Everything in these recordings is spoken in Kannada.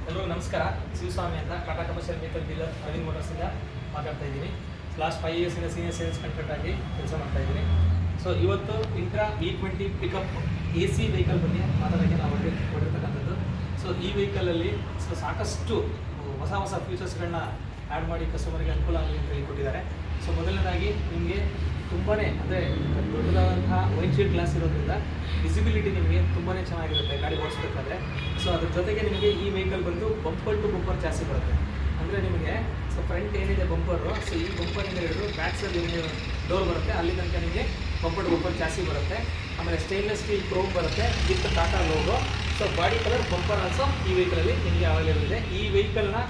ಎಲ್ಲರಿಗೂ ನಮಸ್ಕಾರ. ಶಿವಸ್ವಾಮಿ ಅಂತ Tata commercial vehicle dealer Naveen ಮೋಟರ್ಸಿಂದ ಮಾತಾಡ್ತಾ ಇದ್ದೀನಿ. ಲಾಸ್ಟ್ 5 ಇಯರ್ಸಿಂದ ಸೀನಿಯರ್ ಸೇಲ್ಸ್ ಕಂಟ್ರಾಕ್ಟ್ ಆಗಿ ಕೆಲಸ ಮಾಡ್ತಾ ಇದ್ದೀನಿ. ಸೊ ಇವತ್ತು intra V20 pickup AC vehicle ಬಗ್ಗೆ ಮಾತಾಡೋಕ್ಕೆ ನಾವು ಹೊರಟಿರ್ತಕ್ಕಂಥದ್ದು. ಸೊ ಈ ವೆಹಿಕಲಲ್ಲಿ ಸಾಕಷ್ಟು ಹೊಸ ಫೀಚರ್ಸ್ಗಳನ್ನ ಆ್ಯಡ್ ಮಾಡಿ ಕಸ್ಟಮರ್ಗೆ ಅನುಕೂಲ ಆಗಲಿ ಅಂತ ಹೇಳಿಕೊಟ್ಟಿದ್ದಾರೆ. ಸೊ ಮೊದಲನೇದಾಗಿ ನಿಮಗೆ ತುಂಬಾ ಅಂದರೆ ದೊಡ್ಡದಾದಂತಹ ವೈಂಡ್ಶೀಲ್ಡ್ ಗ್ಲಾಸ್ ಇರೋದ್ರಿಂದ ವಿಸಿಬಿಲಿಟಿ ನಿಮಗೆ ತುಂಬಾ ಚೆನ್ನಾಗಿರುತ್ತೆ ಗಾಡಿ ಓಡಿಸ್ಬೇಕಾದ್ರೆ. ಸೊ ಅದ್ರ ಜೊತೆಗೆ ನಿಮಗೆ ಈ ವೆಹಿಕಲ್ ಬಂದು ಬಂಪರ್ ಟು ಬಂಪರ್ ಜಾಸ್ತಿ ಬರುತ್ತೆ. ಅಂದರೆ ನಿಮಗೆ ಫ್ರಂಟ್ ಏನಿದೆ ಬಂಪರು, ಸೊ ಈ ಬಂಪರಿಂದ ಹಿಡಿದು ಬ್ಯಾಕ್ ಸೈಡ್ ನಿಮಗೆ ಡೋರ್ ಬರುತ್ತೆ, ಅಲ್ಲಿ ತನಕ ನಿಮಗೆ ಬಂಪರ್ ಟು ಬಂಪರ್ ಜಾಸ್ತಿ ಬರುತ್ತೆ. ಆಮೇಲೆ ಸ್ಟೇನ್ಲೆಸ್ ಸ್ಟೀಲ್ ಕ್ರೋಮ್ ಬರುತ್ತೆ with Tata logo. So body colour bumper also ಈ ವೆಹಿಕಲಲ್ಲಿ ನಿಮಗೆ ಅವೈಲೇಬಲ್ ಇದೆ. ಈ ವೆಹಿಕಲ್ನ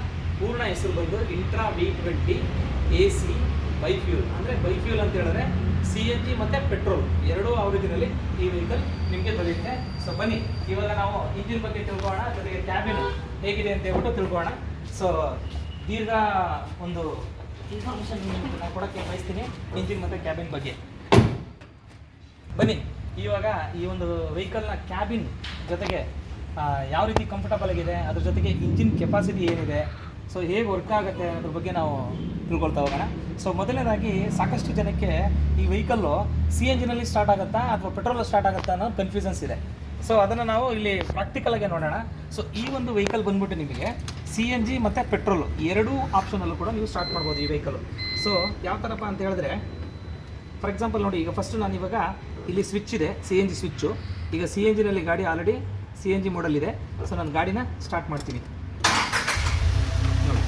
ಪೂರ್ಣ ಹೆಸರು ಬಂದು ಇಂಟ್ರಾ V20 AC ಬೈಫ್ಯೂಲ್. ಅಂದರೆ ಬೈಫ್ಯೂಲ್ ಅಂತ ಹೇಳಿದ್ರೆ CNG ಮತ್ತು ಪೆಟ್ರೋಲ್ ಎರಡೂ ಆವೃತ್ತಿನಲ್ಲಿ ಈ ವೆಹಿಕಲ್ ನಿಮಗೆ ದೊರೆಯುತ್ತೆ. ಸೊ ಬನ್ನಿ ಇವಾಗ ನಾವು ಇಂಜಿನ್ ಬಗ್ಗೆ ತಿಳ್ಕೊಳ್ಳೋಣ, ಜೊತೆಗೆ ಕ್ಯಾಬಿನ್ ಹೇಗಿದೆ ಅಂತ ಹೇಳ್ಬಿಟ್ಟು ತಿಳ್ಕೊಳ್ಳೋಣ. ಸೊ ದೀರ್ಘ ಒಂದು ಇನ್ಫಾರ್ಮೇಷನ್ ನಾನು ಕೊಡೋಕ್ಕೆ ಬಯಸ್ತೀನಿ ಇಂಜಿನ್ ಮತ್ತು ಕ್ಯಾಬಿನ್ ಬಗ್ಗೆ. ಬನ್ನಿ ಇವಾಗ ಈ ಒಂದು ವೆಹಿಕಲ್ನ ಕ್ಯಾಬಿನ್ ಜೊತೆಗೆ ಯಾವ ರೀತಿ ಕಂಫರ್ಟಬಲ್ ಆಗಿದೆ, ಅದ್ರ ಜೊತೆಗೆ ಇಂಜಿನ್ ಕೆಪಾಸಿಟಿ ಏನಿದೆ, ಸೊ ಹೇಗೆ ವರ್ಕ್ ಆಗುತ್ತೆ ಅನ್ನೋದ್ರ ಬಗ್ಗೆ ನಾವು ತಿಳ್ಕೊಳ್ತಾ ಹೋಗೋಣ. ಸೊ ಮೊದಲನೇದಾಗಿ ಸಾಕಷ್ಟು ಜನಕ್ಕೆ ಈ ವೆಹಿಕಲ್ಲು CNGನಲ್ಲಿ ಸ್ಟಾರ್ಟ್ ಆಗುತ್ತಾ ಅಥವಾ ಪೆಟ್ರೋಲ್ ಸ್ಟಾರ್ಟ್ ಆಗುತ್ತಾ ಅನ್ನೋ ಕನ್ಫ್ಯೂಷನ್ಸ್ ಇದೆ. ಸೊ ಅದನ್ನು ನಾವು ಇಲ್ಲಿ ಪ್ರಾಕ್ಟಿಕಲಾಗಿ ನೋಡೋಣ. ಸೊ ಈ ಒಂದು ವೆಹಿಕಲ್ ಬಂದ್ಬಿಟ್ಟು ನಿಮಗೆ CNG ಮತ್ತು ಪೆಟ್ರೋಲು ಎರಡೂ ಆಪ್ಷನಲ್ಲೂ ಕೂಡ ನೀವು ಸ್ಟಾರ್ಟ್ ಮಾಡ್ಬೋದು ಈ ವೆಹಿಕಲು. ಸೊ ಯಾವ ಥರಪ್ಪ ಅಂತ ಹೇಳಿದ್ರೆ, ಫಾರ್ ಎಕ್ಸಾಂಪಲ್ ನೋಡಿ, ಈಗ ಫಸ್ಟು ನಾನು ಇವಾಗ ಇಲ್ಲಿ ಸ್ವಿಚ್ ಇದೆ, CNG ಸ್ವಿಚ್ಚು. ಈಗ CNGನಲ್ಲಿ ಗಾಡಿ ಆಲ್ರೆಡಿ CNG ಮೋಡಲ್ ಇದೆ. ಸೊ ನಾನು ಗಾಡಿನ ಸ್ಟಾರ್ಟ್ ಮಾಡ್ತೀನಿ. ನೋಡಿ,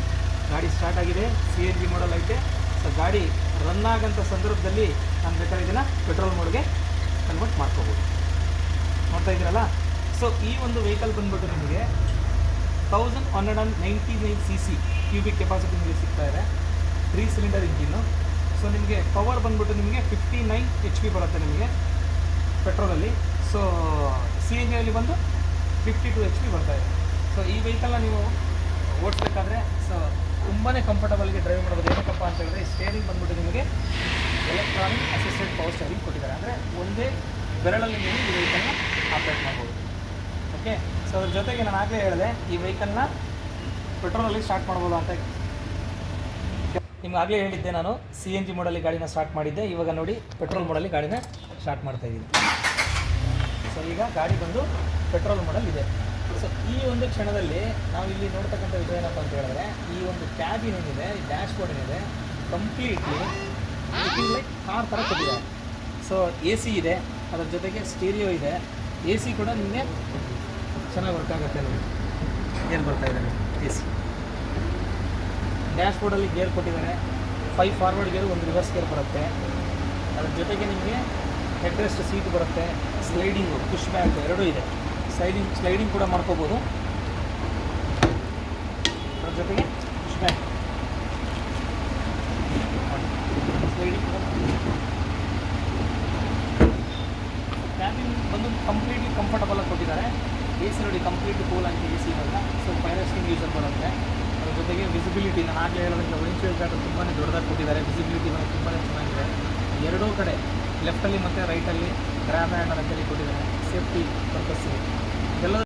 ಗಾಡಿ ಸ್ಟಾರ್ಟ್ ಆಗಿದೆ, CNG ಮೋಡಲ್ ಐತೆ. ಸೊ ಗಾಡಿ ರನ್ ಆಗೋಂಥ ಸಂದರ್ಭದಲ್ಲಿ ನಾನು ಬೇಕಾದ್ರೆ ಇದನ್ನು ಪೆಟ್ರೋಲ್ ಮೋಡ್ಗೆ ಕನ್ವರ್ಟ್ ಮಾಡ್ಕೋಬೋದು. ನೋಡ್ತಾ ಇದ್ದೀರಲ್ಲ. ಸೊ ಈ ಒಂದು ವೆಹಿಕಲ್ ಬಂದ್ಬಿಟ್ಟು ನಿಮಗೆ 1199 cc ಕ್ಯೂಬಿಕ್ ಕೆಪಾಸಿಟಿ ನಿಮಗೆ ಸಿಗ್ತಾ ಇದೆ. 3 ಸಿಲಿಂಡರ್ ಇಂಜಿನ್ನು. ಸೊ ನಿಮಗೆ ಪವರ್ ಬಂದ್ಬಿಟ್ಟು ನಿಮಗೆ 59 HP ಬರುತ್ತೆ ನಿಮಗೆ ಪೆಟ್ರೋಲಲ್ಲಿ. ಸೊ CNGಯಲ್ಲಿ ಬಂದು 52 HP ಬರ್ತಾ ಇದೆ. ಸೊ ಈ ವೆಹಿಕಲ್ನ ನೀವು ಓಡಿಸ್ಬೇಕಾದ್ರೆ ಸೊ ತುಂಬಾ ಕಂಫರ್ಟಬಲ್ಗೆ ಡ್ರೈವ್ ಮಾಡ್ಬೋದು. ಏನಕ್ಕಪ್ಪ ಅಂತ ಹೇಳಿದ್ರೆ, ಸ್ಟೇರಿಂಗ್ ಬಂದ್ಬಿಟ್ಟು ನಿಮಗೆ ಎಲೆಕ್ಟ್ರಾನಿಕ್ ಅಸಿಸ್ಟೆಡ್ ಪವರ್ ಸ್ಟೇರಿಂಗ್ ಕೊಟ್ಟಿದ್ದಾರೆ. ಅಂದರೆ ಒಂದೇ ಬೆರಳಲ್ಲಿ ನೀವು ಈ ವೆಹಿಕಲ್ನ ಆಪ್ರೇಟ್ ಮಾಡ್ಬೋದು. ಓಕೆ. ಸೊ ಅದ್ರ ಜೊತೆಗೆ ನಾನು ಆಗಲೇ ಹೇಳಿದೆ ಈ ವೆಹಿಕಲ್ನ ಪೆಟ್ರೋಲಲ್ಲಿ ಸ್ಟಾರ್ಟ್ ಮಾಡ್ಬೋದು ಅಂತ. ನಿಮ್ಗೆ ಆಗಲೇ ಹೇಳಿದ್ದೆ ನಾನು CNG ಮೋಡಲ್ಲಿ ಗಾಡಿನ ಸ್ಟಾರ್ಟ್ ಮಾಡಿದ್ದೆ. ಇವಾಗ ನೋಡಿ ಪೆಟ್ರೋಲ್ ಮೋಡಲ್ಲಿ ಗಾಡಿನ ಸ್ಟಾರ್ಟ್ ಮಾಡ್ತಾಯಿದ್ದೀನಿ. ಸೊ ಈಗ ಗಾಡಿ ಬಂದು ಪೆಟ್ರೋಲ್ ಮೋಡಲ್ ಇದೆ. ಸೊ ಈ ಒಂದು ಕ್ಷಣದಲ್ಲಿ ನಾವು ಇಲ್ಲಿ ನೋಡ್ತಕ್ಕಂಥ ವಿಷಯ ಏನಪ್ಪ ಅಂತ ಹೇಳಿದ್ರೆ, ಈ ಒಂದು ಕ್ಯಾಬಿನ್ ಏನಿದೆ, ಈ ಡ್ಯಾಶ್ ಬೋರ್ಡ್ ಏನಿದೆ, ಕಂಪ್ಲೀಟ್ಲಿ ಲೈಕ್ ಕಾರ್ ಥರ ಕೊಟ್ಟಿದ್ದಾರೆ. ಸೊ AC ಇದೆ, ಅದರ ಜೊತೆಗೆ ಸ್ಟೀರಿಯೋ ಇದೆ. AC ಕೂಡ ನಿಮಗೆ ಚೆನ್ನಾಗಿ ವರ್ಕ್ ಆಗುತ್ತೆ. ನೋಡಿ ಏನು ಬರ್ತಾ ಇದೆ AC. ಡ್ಯಾಶ್ ಬೋರ್ಡಲ್ಲಿ ಗೇರ್ ಕೊಟ್ಟಿದ್ದಾರೆ. 5 ಫಾರ್ವರ್ಡ್ ಗೇರು, 1 ರಿವರ್ಸ್ ಗೇರ್ ಬರುತ್ತೆ. ಅದ್ರ ಜೊತೆಗೆ ನಿಮಗೆ ಹೆಡ್ ರೆಸ್ಟ್ ಸೀಟ್ ಬರುತ್ತೆ. ಸ್ಲೈಡಿಂಗು, ಪುಷ್ ಬ್ಯಾಕ್ ಎರಡೂ ಇದೆ. ಸ್ಲೈಡಿಂಗ್ ಕೂಡ ಮಾಡ್ಕೋಬೋದು. ಅದ್ರ ಜೊತೆಗೆ ಪುಷ್ ಬ್ಯಾಕ್ ಸ್ಲೈಡಿಂಗ್ ಕೂಡ. ಕ್ಯಾಬಿನ್ ಬಂದು ಕಂಪ್ಲೀಟ್ಲಿ ಕಂಫರ್ಟಬಲ್ ಆಗಿ ಕೊಟ್ಟಿದ್ದಾರೆ. AC ನೋಡಿ, ಕಂಪ್ಲೀಟ್ ಕೂಲ್ ಆಗಿ AC ಇರಲ್ಲ. ಸೊ ಫೈರ್ ಯೂಸರ್ ಬರುತ್ತೆ. ಅದ್ರ ಜೊತೆಗೆ ವಿಸಿಬಿಲಿಟಿ ನಾನು ಆಗಲೇ ಹೇಳೋದ್ರಿಂದ ವೈಂಡ್ಶೀಲ್ಡ್ ಗಾರ್ಡ್ ತುಂಬಾ ದೊಡ್ಡದಾಗಿ ಕೊಟ್ಟಿದ್ದಾರೆ. ವಿಸಿಬಿಲಿಟಿ ತುಂಬಾ ಚೆನ್ನಾಗಿದೆ. ಎರಡೂ ಕಡೆ ಲೆಫ್ಟಲ್ಲಿ ಮತ್ತು ರೈಟಲ್ಲಿ ಗ್ರ್ಯಾಬ್ ಹ್ಯಾಂಡ್ ಅಂತೇಳಿ ಕೊಟ್ಟಿದ್ದಾರೆ ಸೇಫ್ಟಿ ಪರ್ಪಸ್ಸಿಗೆ. ಇದೆಲ್ಲ